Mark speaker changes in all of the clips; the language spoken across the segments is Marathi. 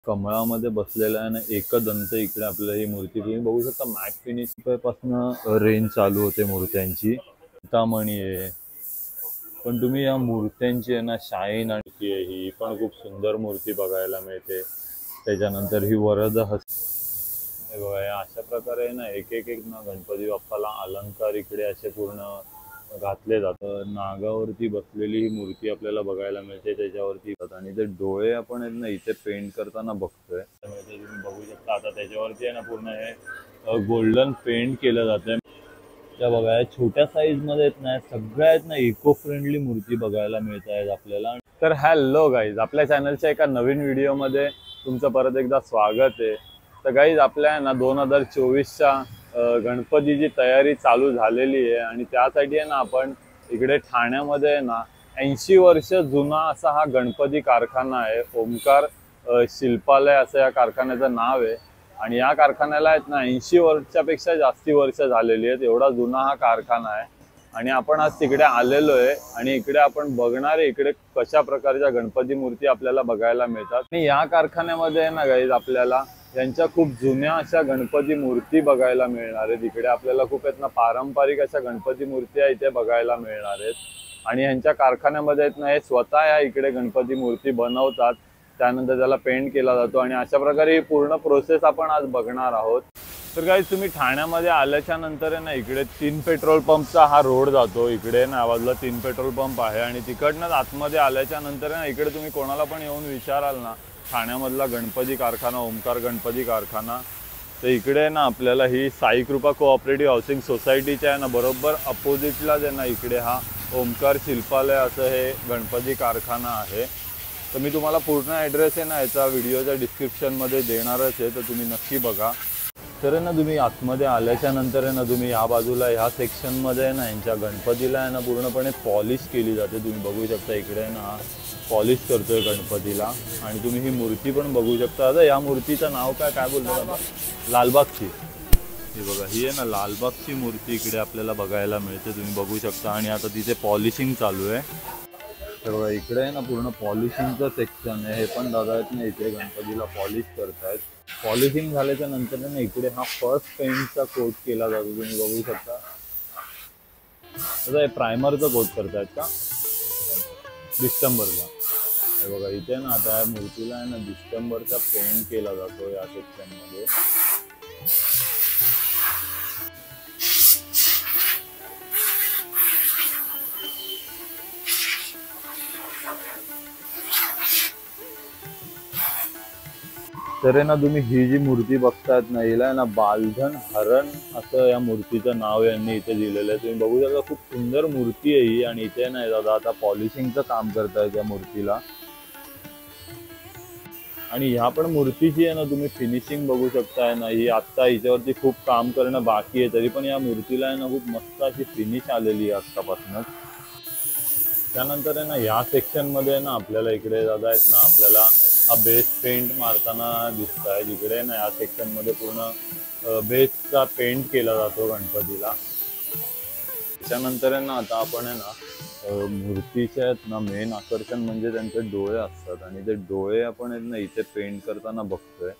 Speaker 1: कमळामध्ये बसलेला आहे ना एकदंत इकडे आपल्याला ही मूर्ती तुम्ही बघू शकता। मॅट फिनिश पासून रेंज चालू होते मूर्त्यांची, चिंतामणी आहे। पण तुम्ही या मूर्त्यांची आहे ना शाईन आणि ही पण खूप सुंदर मूर्ती बघायला मिळते। त्याच्यानंतर ही वरद हस्त बघा, अशा प्रकारे ना एक एक एक ना गणपती बाप्पाला अलंकार इकडे असे पूर्ण घातले जातात। नागावरती बसलेली ही मूर्ती आपल्याला बघायला मिळते, त्याच्यावरती आणि ते डोळे आपण आहेत ना इथे पेंट करताना बघतोय। तुम्ही बघू शकता आता त्याच्यावरती आहे ना पूर्ण हे गोल्डन पेंट केलं जातंय। त्या बघा छोट्या साईज मध्ये आहेत ना सगळ्यात ना इको फ्रेंडली मूर्ती बघायला मिळत आहेत आपल्याला। तर हॅलो गाईज, आपल्या चॅनलच्या एका नवीन व्हिडिओमध्ये तुमचं परत एकदा स्वागत आहे। तर गाईज आपल्या ना 2024च्या गणपतीची तयारी चालू झालेली आहे आणि त्यासाठी आहे ना आपण इकडे ठाण्यामध्ये ना 80 वर्ष जुना असा हा गणपती कारखाना आहे। ओमकार शिल्पालय असं या कारखान्याचं नाव आहे आणि या कारखान्याला आहेत ना 80 वर्षापेक्षा जास्ती वर्ष झालेली आहेत, एवढा जुना हा कारखाना आहे। आणि आपण आज तिकडे आलेलो आहे आणि इकडे आपण बघणार आहे इकडे कशा प्रकारच्या गणपती मूर्ती आपल्याला बघायला मिळतात। आणि या कारखान्यामध्ये ना गाईज आपल्याला यांच्या खूप जुन्या अशा गणपती मूर्ती बघायला मिळणार आहेत। इकडे आपल्याला खूप आहेत ना पारंपरिक अशा गणपती मूर्ती इथे बघायला मिळणार आहेत आणि यांच्या कारखान्यामध्ये आहेत ना हे स्वतः या इकडे गणपती मूर्ती बनवतात, त्यानंतर त्याला पेंट केला जातो आणि अशा प्रकारे ही पूर्ण प्रोसेस आपण आज बघणार आहोत। तर गाईज तुम्ही ठाण्यामध्ये आल्याच्या नंतर आहे ना इकडे 3 पेट्रोल पंपचा हा रोड जातो। इकडे ना बाजूला 3 पेट्रोल पंप आहे आणि तिकडनं आतमध्ये आल्याच्या नंतर ना इकडे तुम्ही कोणाला पण येऊन विचाराल ना ठाण्यामधला गणपती कारखाना, ओमकार गणपती कारखाना, तर इकडे ना आपल्याला ही साई कृपा कोऑपरेटिव्ह हाऊसिंग सोसायटीच्या आहे ना बरोबर अपोजिटलाच आहे ना इकडे हा ओमकार शिल्पालय असं हे गणपती कारखाना आहे। तर मी तुम्हाला पूर्ण ॲड्रेस आहे ना याचा व्हिडिओच्या डिस्क्रिप्शनमध्ये देणारच आहे, तर तुम्ही नक्की बघा। तर ना तुम्ही आतमध्ये आल्याच्या नंतर आहे ना तुम्ही या बाजूला ह्या सेक्शनमध्ये आहे ना यांच्या गणपतीला आहे ना पूर्णपणे पॉलिश केली जाते। तुम्ही बघू शकता इकडे ना पॉलिश करतोय गणपतीला आणि तुम्ही ही मूर्ती पण बघू शकता। आता या मूर्तीचं नाव काय बोलतात आपण? लालबागची। हे बघा ही आहे ना लालबागची मूर्ती इकडे आपल्याला बघायला मिळते, तुम्ही बघू शकता। आणि आता तिथे पॉलिशिंग चालू आहे। तर बघा इकडे आहे ना पूर्ण पॉलिशिंगचं सेक्शन आहे, हे पण दादा आहेत ना इथे गणपतीला पॉलिश करतायत। पॉलिशिंग झाल्याच्या नंतर ना इकडे हा फर्स्ट पेंटचा कोट केला जातो, तुम्ही बघू शकता। आता प्रायमरचा कोट करतायत का डिस्टेंबरचा? हे बघा इथे ना आता या मूर्तीला आहे ना डिस्टेंबरचा पेंट केला जातो या सेक्शनमध्ये। तर आहे ना तुम्ही ही जी मूर्ती बघतायत ना हिला आहे ना बालधन हरण असं या मूर्तीचं नाव यांनी इथे दिलेलं आहे। तुम्ही बघू शकता खूप सुंदर मूर्ती आहे ही आणि इथे ना दादा आता पॉलिशिंगचं काम करतायत या मूर्तीला। आणि ह्या पण मूर्तीची आहे ना तुम्ही फिनिशिंग बघू शकताय ना, ही आत्ता हिच्यावरती खूप काम करणं बाकी आहे, तरी पण या मूर्तीला आहे ना खूप मस्त अशी फिनिश आलेली आहे आत्तापासूनच। त्यानंतर आहे ना या सेक्शनमध्ये ना आपल्याला इकडे दादा आहेत ना आपल्याला हा बेस पेंट मारताना दिसत आहे। इकडे ना या सेक्शनमध्ये पूर्ण बेसचा पेंट केला जातो गणपतीला। त्याच्यानंतर आहे ना आता आपण आहे ना मूर्तीचे आहेत ना मेन आकर्षण म्हणजे त्यांचे डोळे असतात आणि ते डोळे आपण आहेत ना इथे पेंट करताना बघतोय।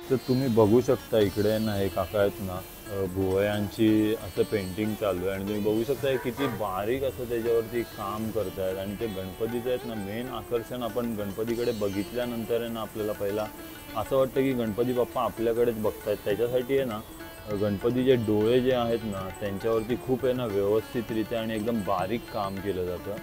Speaker 1: तर तुम्ही बघू शकता इकडे ना हे काका आहेत ना भुवयांची असं पेंटिंग चालू आहे आणि तुम्ही बघू शकता किती बारीक असं त्याच्यावरती काम करतायत। आणि ते गणपतीचं आहेत ना मेन आकर्षण आपण गणपतीकडे बघितल्यानंतर आहे ना आपल्याला पहिला असं वाटतं की गणपती बाप्पा आपल्याकडेच बघतायत। त्याच्यासाठी आहे ना गणपतीचे डोळे जे आहेत ना त्यांच्यावरती खूप आहे ना व्यवस्थितरित्या आणि एकदम बारीक काम केलं जातं।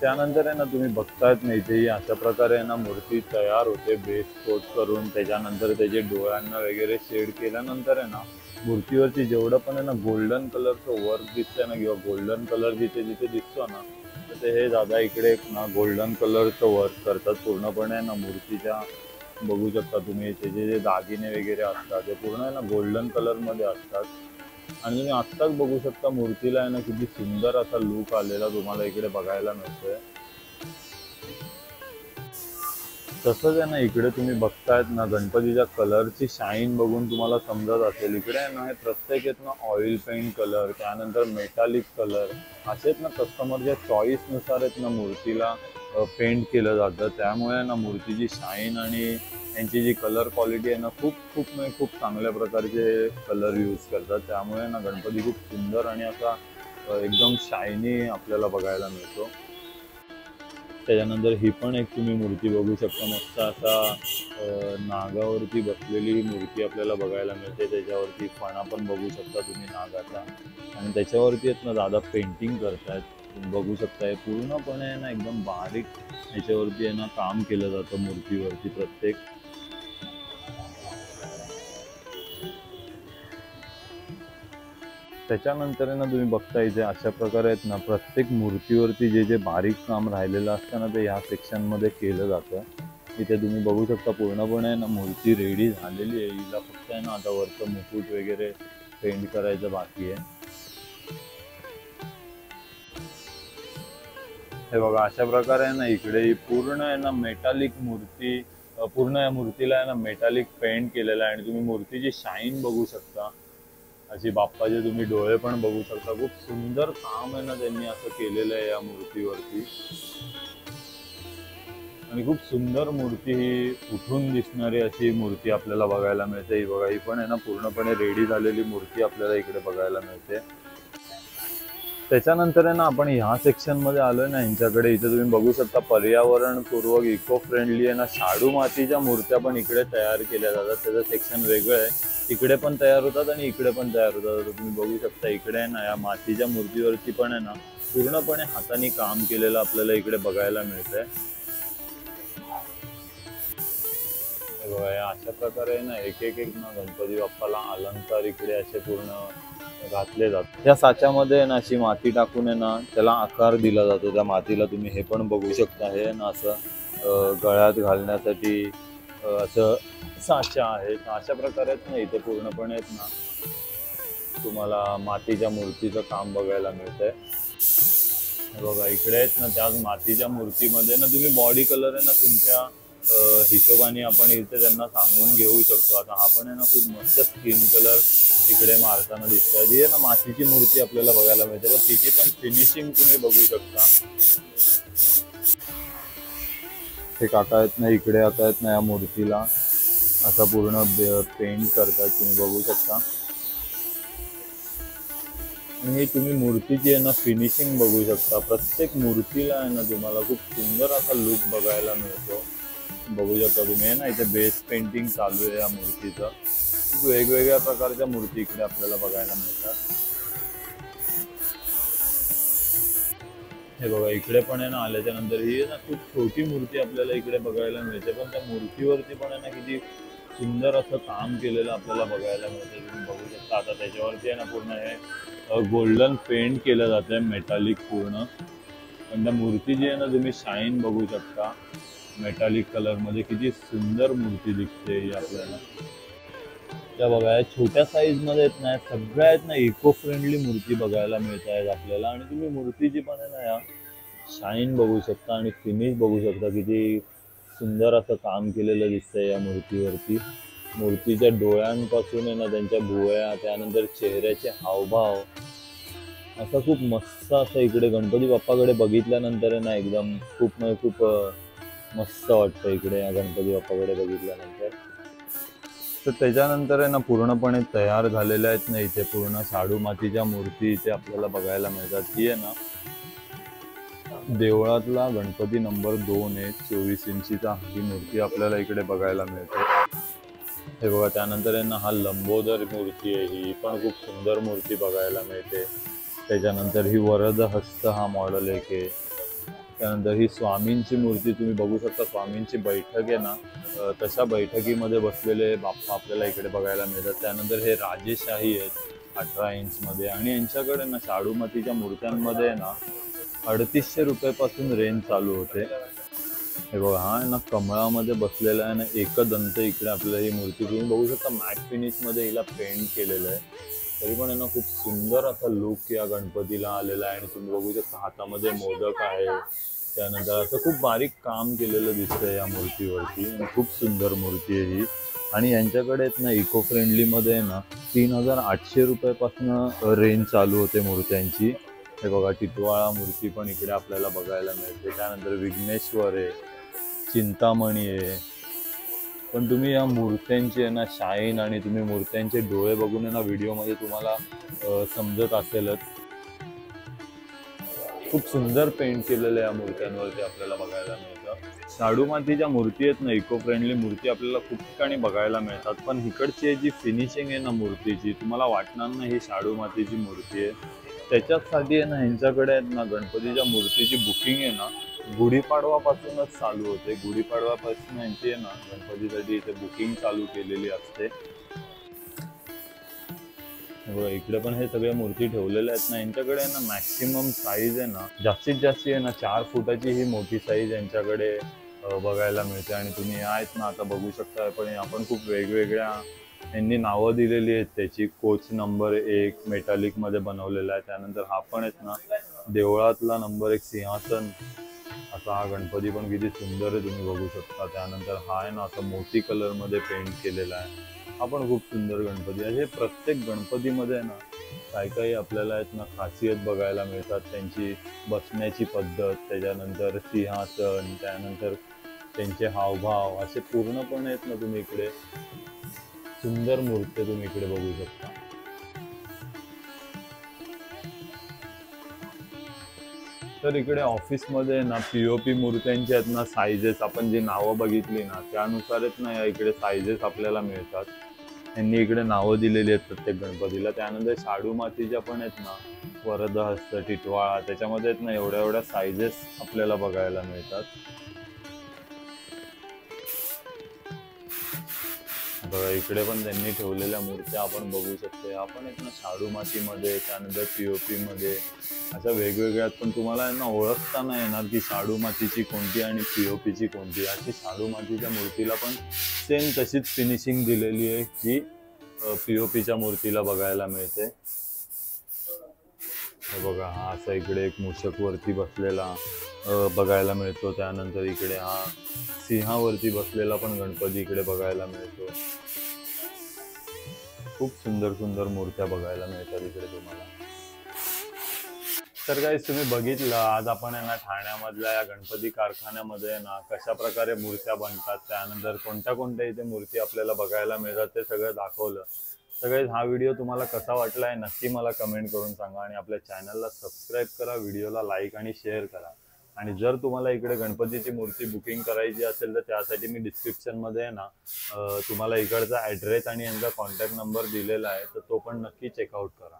Speaker 1: त्यानंतर आहे ना तुम्ही बघतायत ना इथे अशा प्रकारे आहे ना मूर्ती तयार होते बेस कोट करून, त्याच्यानंतर त्याचे डोळ्यांना वगैरे शेड केल्यानंतर आहे ना मूर्तीवरती जेवढं पण आहे ना गोल्डन कलरचं वर्क दिसतंय ना किंवा गोल्डन कलर जिथे जिथे दिसतो ना, तर ते हे दादा इकडे ना गोल्डन कलरचं वर्क करतात पूर्णपणे ना मूर्तीच्या। बघू शकता तुम्ही त्याचे जे दागिने वगैरे असतात ते पूर्ण आहे ना गोल्डन कलरमध्ये असतात। आणि तुम्ही आत्ताच बघू शकता मूर्तीला आहे ना किती सुंदर असा लुक आलेला तुम्हाला इकडे बघायला मिळतोय। तसंच आहे ना, इकडे तुम्ही बघतायत ना, गणपतीच्या कलरची शाईन बघून तुम्हाला समजत असेल, इकडे आहे ना हे प्रत्येक आहेत ना ऑइल पेंट कलर, त्यानंतर मेटालिक कलर असे आहेत ना, कस्टमरच्या चॉईसनुसार आहेत ना मूर्तीला पेंट केलं जातं. त्यामुळे ना मूर्तीची शाईन आणि त्यांची जी कलर क्वालिटी आहे ना, खूप चांगल्या प्रकारचे कलर यूज करतात. त्यामुळे ना गणपती खूप सुंदर आणि असा एकदम शायनी आपल्याला बघायला मिळतो. त्याच्यानंतर ही पण एक तुम्ही मूर्ती बघू शकता, मस्त असा नागावरती बसलेली मूर्ती आपल्याला बघायला मिळते. त्याच्यावरती फणा पण बघू शकता तुम्ही नागाचा, आणि त्याच्यावरती आहेत ना दादा पेंटिंग करतायत. तुम्ही बघू शकताय पूर्णपणे ना एकदम बारीक ह्याच्यावरती आहे ना काम केलं जातं मूर्तीवरती प्रत्येक. त्याच्यानंतर ना तुम्ही बघता इथे अशा प्रकारे आहेत ना प्रत्येक मूर्तीवरती जे जे बारीक काम राहिलेलं असतं ना, ते ह्या सेक्शनमध्ये केलं जातं. इथे तुम्ही बघू शकता पूर्णपणे ना मूर्ती रेडी झालेली आहे. हिला फक्त आहे ना आता वरचं मुकुट वगैरे पेंट करायचं बाकी आहे. हे बघा अशा प्रकारे आहे ना इकडे पूर्ण आहे ना मेटालिक मूर्ती, पूर्ण या मूर्तीला आहे ना मेटालिक पेंट केलेलं आहे. आणि तुम्ही मूर्तीची शाईन बघू शकता, अशी बाप्पाचे तुम्ही डोळे पण बघू शकता. खूप सुंदर काम आहे ना त्यांनी असं केलेलं आहे या मूर्तीवरती, आणि खूप सुंदर मूर्ती, ही उठून दिसणारी अशी मूर्ती आपल्याला बघायला मिळते. ही बघा, ही पण आहे ना पूर्णपणे रेडी झालेली मूर्ती आपल्याला इकडे बघायला मिळते. त्याच्यानंतर आहे ना आपण ह्या सेक्शन मध्ये आलोय ना यांच्याकडे. इथे तुम्ही बघू शकता पर्यावरणपूर्वक इको फ्रेंडली आहे ना शाडू मातीच्या मूर्त्या पण इकडे तयार केल्या जातात. त्याचं सेक्शन वेगळं आहे, इकडे पण तयार होतात आणि इकडे पण तयार होतात. तुम्ही बघू शकता इकडे आहे ना या मातीच्या मूर्तीवरती पण आहे ना पूर्णपणे हाताने काम केलेलं आपल्याला इकडे बघायला मिळतंय. बघा अशा प्रकारे ना एक ना गणपती बाप्पाला अलंकार इकडे असे पूर्ण घातले जातात. त्या साच्यामध्ये ना अशी माती टाकून आहे ना त्याला आकार दिला जातो. त्या मातीला तुम्ही हे पण बघू शकता, हे ना असं गळ्यात घालण्यासाठी असं साचा आहे. अशा प्रकारे ना इथे पूर्णपणे आहेत ना तुम्हाला मातीच्या मूर्तीचं काम बघायला मिळतंय. बघा इकडे आहेत ना त्या मातीच्या मूर्तीमध्ये ना तुम्ही बॉडी कलर आहे ना तुमच्या हिशोबाने आपण इथे त्यांना सांगून घेऊ शकतो. आता हा पण आहे ना खूप मस्त स्किन कलर इकडे मारताना दिसतोय. जी आहे ना मातीची मूर्ती आपल्याला बघायला मिळते, पण तिची पण फिनिशिंग तुम्ही बघू शकता. हे काका आहेत ना इकडे आता आहेत ना या मूर्तीला असा पूर्ण पेंट करतात, तुम्ही बघू शकता. आणि हे तुम्ही मूर्तीची आहे ना फिनिशिंग बघू शकता. प्रत्येक मूर्तीला आहे ना तुम्हाला खूप सुंदर असा लुक बघायला मिळतो. बघू शकता तुम्ही आहे ना इथे बेस पेंटिंग चालू आहे या मूर्तीचं. वेगवेगळ्या प्रकारच्या मूर्ती इकडे आपल्याला बघायला मिळतात. हे बघा इकडे पण आहे ना आल्याच्या नंतर ही ना खूप छोटी मूर्ती आपल्याला इकडे बघायला मिळते, पण त्या मूर्तीवरती पण आहे ना किती सुंदर असं काम केलेलं आपल्याला बघायला मिळते. तुम्ही बघू शकता आता त्याच्यावरती आहे ना पूर्ण हे गोल्डन पेंट केलं जातं मेटालिक पूर्ण. पण त्या मूर्ती जी आहे ना तुम्ही शाईन बघू शकता मेटालिक कलरमध्ये, किती सुंदर मूर्ती दिसते ही आपल्याला. त्या बघा छोट्या साईजमध्ये आहेत ना सगळ्या आहेत ना इको फ्रेंडली मूर्ती बघायला मिळत आहेत आपल्याला. आणि तुम्ही मूर्तीची पण आहे ना या शाईन बघू शकता आणि फिनिश बघू शकता, किती सुंदर असं काम केलेलं दिसतंय या मूर्तीवरती. मूर्तीच्या डोळ्यांपासून आहे ना त्यांच्या भुवया, त्यानंतर चेहऱ्याचे हावभाव असं खूप मस्त असं इकडे गणपती बाप्पाकडे बघितल्यानंतर आहे ना एकदम खूप मस्त वाटतं इकडे या गणपती बाप्पाकडे बघितल्यानंतर. तर त्याच्यानंतर आहे ना पूर्णपणे तयार झालेल्या आहेत ना इथे पूर्ण शाडू मातीच्या मूर्ती इथे आपल्याला बघायला मिळतात. ही आहे ना देवळातला गणपती नंबर 2 आहे, 24 इंचीचा ही मूर्ती आपल्याला इकडे बघायला मिळते. हे बघा त्यानंतर आहे ना हा लंबोदर मूर्ती आहे, ही पण खूप सुंदर मूर्ती बघायला मिळते. त्याच्यानंतर ही वरद हस्त हा मॉडेल एक आहे. त्यानंतर ही स्वामींची मूर्ती तुम्ही बघू शकता, स्वामींची बैठक आहे ना तशा बैठकीमध्ये बसलेले बाप्पा आपल्याला इकडे बघायला मिळतात. त्यानंतर हे राजेशाही आहेत 18 इंचमध्ये, आणि यांच्याकडे ना शाडू मातीच्या मूर्त्यांमध्ये ना 3800 रुपयापासून रेंज चालू होते. हे बघा हा आहे ना कमळामध्ये बसलेला आहे ना एकदंत इकडे आपल्याला ही मूर्ती तुम्ही बघू शकता मॅट फिनिशमध्ये हिला पेंट केलेलं आहे. तरी पण आहे ना खूप सुंदर असा लुक या गणपतीला आलेला आहे. आणि तुम्ही बघू शकता हातामध्ये मोदक आहे, त्यानंतर असं खूप बारीक काम केलेलं दिसतंय या मूर्तीवरती आणि खूप सुंदर मूर्ती आहे ही. आणि यांच्याकडे आहेत ना इको फ्रेंडली मध्ये आहे ना 3800 रुपयापासून रेंज चालू होते मूर्त्यांची. हे बघा टिटवाळा मूर्ती पण इकडे आपल्याला बघायला मिळते. त्यानंतर विघ्नेश्वर आहे, चिंतामणी आहे. पण तुम्ही या मूर्त्यांची आहे ना शाईन आणि तुम्ही मूर्त्यांचे डोळे बघून आहे ना व्हिडिओमध्ये तुम्हाला समजत असेलच. खूप सुंदर पेंट केलेल्या या मूर्त्यांवरती आपल्याला बघायला मिळतं. शाडू मातीच्या मूर्ती आहेत ना इको फ्रेंडली मूर्ती आपल्याला खूप ठिकाणी बघायला मिळतात. पण इकडची जी फिनिशिंग आहे ना मूर्तीची तुम्हाला वाटणार नाही ही शाडू मातीची मूर्ती आहे. त्याच्यासाठी आहे ना ह्यांच्याकडे आहेत ना गणपतीच्या मूर्तीची बुकिंग आहे ना गुढीपाडवापासूनच चालू होते. गुढीपाडवापासून यांची आहे ना गणपतीसाठी इथे बुकिंग चालू केलेली असते. बघा इकडे पण हे सगळ्या मूर्ती ठेवलेल्या आहेत ना. यांच्याकडे आहे ना मॅक्सिमम साईज आहे ना जास्तीत जास्त आहे ना 4 फुटाची ही मोठी साईज यांच्याकडे बघायला मिळते. आणि तुम्ही आहेत ना आता बघू शकता. पण आपण खूप वेगवेगळ्या यांनी नावं दिलेली आहेत त्याची. कोच नंबर 1 मेटालिक मध्ये बनवलेला आहे. त्यानंतर हा पण आहेत ना देवळातला नंबर 1 सिंहासन असा हा गणपती पण किती सुंदर आहे तुम्ही बघू शकता. त्यानंतर हा आहे ना असा मोती कलर मध्ये पेंट केलेला आहे. हा पण खूप सुंदर गणपती आहे. हे प्रत्येक गणपतीमध्ये ना काही काही आपल्याला आहेत ना खासियत बघायला मिळतात. त्यांची बसण्याची पद्धत, त्याच्यानंतर सिंहासन, त्यानंतर त्यांचे हावभाव असे पूर्णपणे आहेत ना तुम्ही इकडे सुंदर मूर्ती तुम्ही इकडे बघू शकता. तर इकडे ऑफिसमध्ये ना पीओपी मूर्त्यांची आहेत ना साईजेस आपण जी नावं बघितली ना त्यानुसारच ना या इकडे साईजेस आपल्याला मिळतात. यांनी इकडे नावं दिलेली आहेत प्रत्येक गणपतीला. त्यानंतर शाडू मातीच्या पण आहेत ना वरदहस्त, टिटवाळा त्याच्यामध्ये आहेत ना एवढ्या एवढ्या साईजेस आपल्याला बघायला मिळतात. बघा इकडे पण त्यांनी ठेवलेल्या मूर्त्या आपण बघू शकतो. आपण आहेत ना शाडू मातीमध्ये, त्यानंतर पीओपी मध्ये अशा वेगवेगळ्या. पण तुम्हाला ना ओळखता नाही येणार की शाडू मातीची कोणती आणि पीओपीची कोणती. अशी शाडू मातीच्या मूर्तीला पण सेम तशीच फिनिशिंग दिलेली आहे जी पीओपीच्या मूर्तीला बघायला मिळते. बघा हा असा इकडे एक मूषक वरती बसलेला बघायला मिळतो. त्यानंतर इकडे हा सिंहावरती बसलेला पण गणपती इकडे बघायला मिळतो. खूप सुंदर सुंदर मूर्त्या बघायला मिळतात इकडे तुम्हाला. तर काही तुम्ही बघितलं आज आपण आहे ना ठाण्यामधल्या या गणपती कारखान्यामध्ये ना कशा प्रकारे मूर्त्या बनतात, त्यानंतर कोणत्या कोणत्या इथे मूर्ती आपल्याला बघायला मिळतात ते सगळं दाखवलं. सगळे हा व्हिडिओ तुम्हाला कसा वाटला आहे नक्की मला कमेंट करून सांगा. आणि आपल्या चॅनलला सबस्क्राईब करा, व्हिडिओला लाईक आणि शेअर करा. आणि जर तुम्हाला इकडे गणपतीची मूर्ती बुकिंग करायची असेल तर त्यासाठी मी डिस्क्रिप्शनमध्ये आहे ना तुम्हाला इकडचा ॲड्रेस आणि यांचा कॉन्टॅक्ट नंबर दिलेला आहे, तर तो पण नक्की चेकआउट करा.